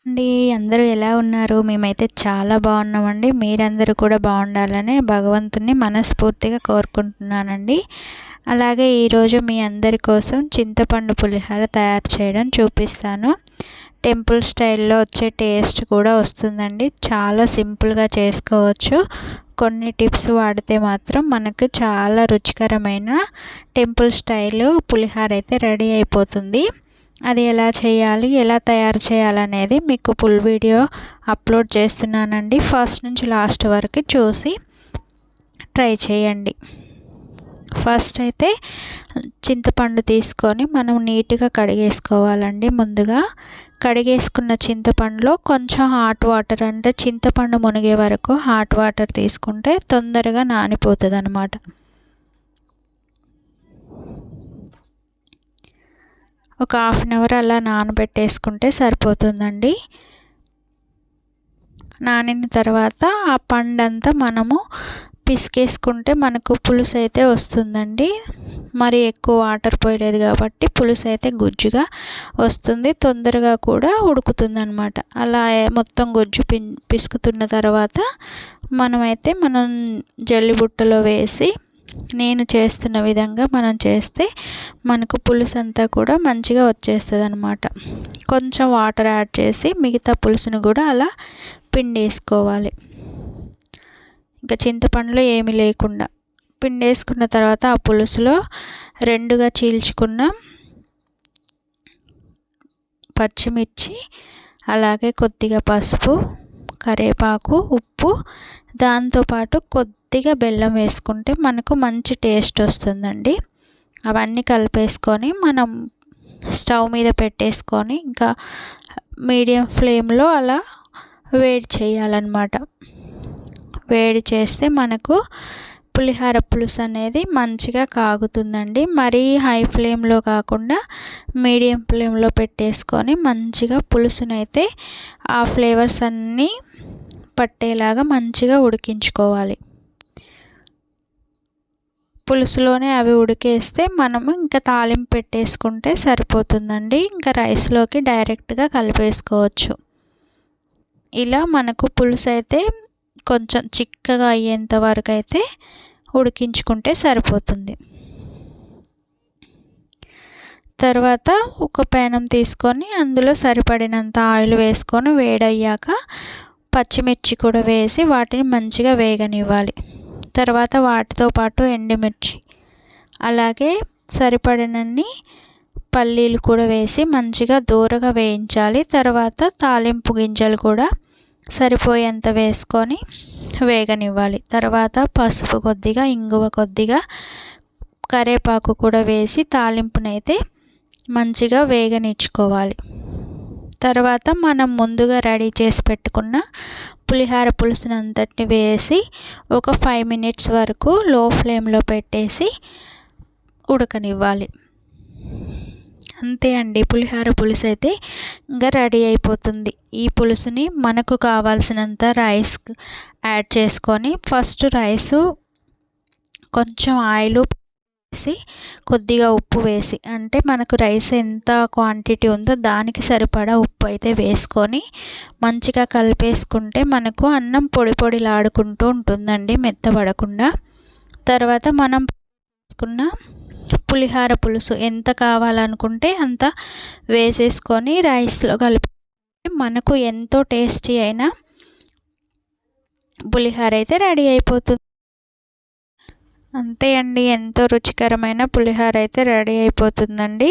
అండి అందరూ ఎలా ఉన్నారు? మేమైతే చాలా బాగున్నామండి. మీరందరూ కూడా బాగుండాలని భగవంతుని మనస్ఫూర్తిగా కోరుకుంటున్నానండి. అలాగే ఈరోజు మీ అందరి కోసం చింతపండు పులిహోర తయారు చేయడం చూపిస్తాను. టెంపుల్ స్టైల్లో వచ్చే టేస్ట్ కూడా వస్తుందండి. చాలా సింపుల్గా చేసుకోవచ్చు. కొన్ని టిప్స్ వాడితే మాత్రం మనకు చాలా రుచికరమైన టెంపుల్ స్టైల్ పులిహోర అయితే రెడీ అయిపోతుంది. అది ఎలా చేయాలి, ఎలా తయారు చేయాలనేది మీకు ఫుల్ వీడియో అప్లోడ్ చేస్తున్నానండి. ఫస్ట్ నుంచి లాస్ట్ వరకు చూసి ట్రై చేయండి. ఫస్ట్ అయితే చింతపండు తీసుకొని మనం నీట్గా కడిగేసుకోవాలండి. ముందుగా కడిగేసుకున్న చింతపండులో కొంచెం హాట్ వాటర్, అంటే చింతపండు మునిగే వరకు హాట్ వాటర్ తీసుకుంటే తొందరగా నానిపోతుంది అన్నమాట. ఒక హాఫ్ అన్ అవర్ అలా నానబెట్టేసుకుంటే సరిపోతుందండి. నానిన తర్వాత ఆ పండంతా మనము పిసికేసుకుంటే మనకు పులుసు అయితే వస్తుందండి. మరి ఎక్కువ వాటర్ పోయలేదు కాబట్టి పులుసు అయితే గుజ్జుగా వస్తుంది, తొందరగా కూడా ఉడుకుతుంది అన్నమాట. అలా మొత్తం గుజ్జు పిసుకుతున్న తర్వాత మనం జల్లిబుట్టలో వేసి నేను చేస్తున్న విధంగా మనం చేస్తే మనకు పులుసు అంతా కూడా మంచిగా వచ్చేస్తుంది అన్నమాట. కొంచెం వాటర్ యాడ్ చేసి మిగతా పులుసును కూడా అలా పిండేసుకోవాలి. ఇంకా చింతపండులో ఏమీ లేకుండా పిండేసుకున్న తర్వాత ఆ పులుసులో రెండుగా చీల్చుకున్న పచ్చిమిర్చి, అలాగే కొద్దిగా పసుపు, కరివేపాకు, ఉప్పు, దాంతోపాటు కొద్దిగా బెల్లం వేసుకుంటే మనకు మంచి టేస్ట్ వస్తుందండి. అవన్నీ కలిపేసుకొని మనం స్టవ్ మీద పెట్టేసుకొని ఇంకా మీడియం ఫ్లేమ్లో అలా వేడి చేయాలన్నమాట. వేడి చేస్తే మనకు పులిహోర పులుసు అనేది మంచిగా కాగుతుందండి. మరీ హై ఫ్లేమ్లో కాకుండా మీడియం ఫ్లేమ్లో పెట్టేసుకొని మంచిగా పులుసునైతే ఆ ఫ్లేవర్స్ అన్నీ పట్టేలాగా మంచిగా ఉడికించుకోవాలి. పులుసులోనే అవి ఉడికేస్తే మనము ఇంకా తాలింపు పెట్టేసుకుంటే సరిపోతుందండి. ఇంకా రైస్లోకి డైరెక్ట్గా కలిపేసుకోవచ్చు. ఇలా మనకు పులుసు అయితే కొంచెం చిక్కగా అయ్యేంత వరకు అయితే ఉడికించుకుంటే సరిపోతుంది. తర్వాత ఒక పెనం తీసుకొని అందులో సరిపడినంత ఆయిల్ వేసుకొని వేడయ్యాక పచ్చిమిర్చి కూడా వేసి వాటిని మంచిగా వేగనివ్వాలి. తర్వాత వాటితో పాటు ఎండుమిర్చి, అలాగే సరిపడినన్ని పల్లీలు కూడా వేసి మంచిగా దూరగా వేయించాలి. తర్వాత తాలింపు గింజలు కూడా సరిపోయేంత వేసుకొని వేగనివ్వాలి. తర్వాత పసుపు కొద్దిగా, ఇంగువ కొద్దిగా, కరివేపాకు కూడా వేసి తాలింపునైతే మంచిగా వేగనిచ్చుకోవాలి. తర్వాత మనం ముందుగా రెడీ చేసి పెట్టుకున్న పులిహోర పులుసునంతటిని వేసి ఒక 5 మినిట్స్ వరకు లో ఫ్లేమ్లో పెట్టేసి ఉడకనివ్వాలి. అంతే అండి, పులిహోర పులుసు అయితే ఇంకా రెడీ అయిపోతుంది. ఈ పులుసుని మనకు కావాల్సినంత రైస్ యాడ్ చేసుకొని ఫస్ట్ రైసు కొంచెం ఆయిల్ వేసి కొద్దిగా ఉప్పు వేసి, అంటే మనకు రైస్ ఎంత క్వాంటిటీ ఉందో దానికి సరిపడా ఉప్పు అయితే వేసుకొని మంచిగా కలిపేసుకుంటే మనకు అన్నం పొడి పొడిలాడుకుంటూ ఉంటుందండి, మెత్తబడకుండా. తర్వాత మనం వేసుకున్న పులిహోర పులుసు ఎంత కావాలనుకుంటే అంత వేసేసుకొని రైస్లో కలిపి మనకు ఎంతో టేస్టీ అయిన పులిహోర అయితే రెడీ అయిపోతుంది. అంతే అండి, ఎంతో రుచికరమైన పులిహోర అయితే రెడీ అయిపోతుందండి.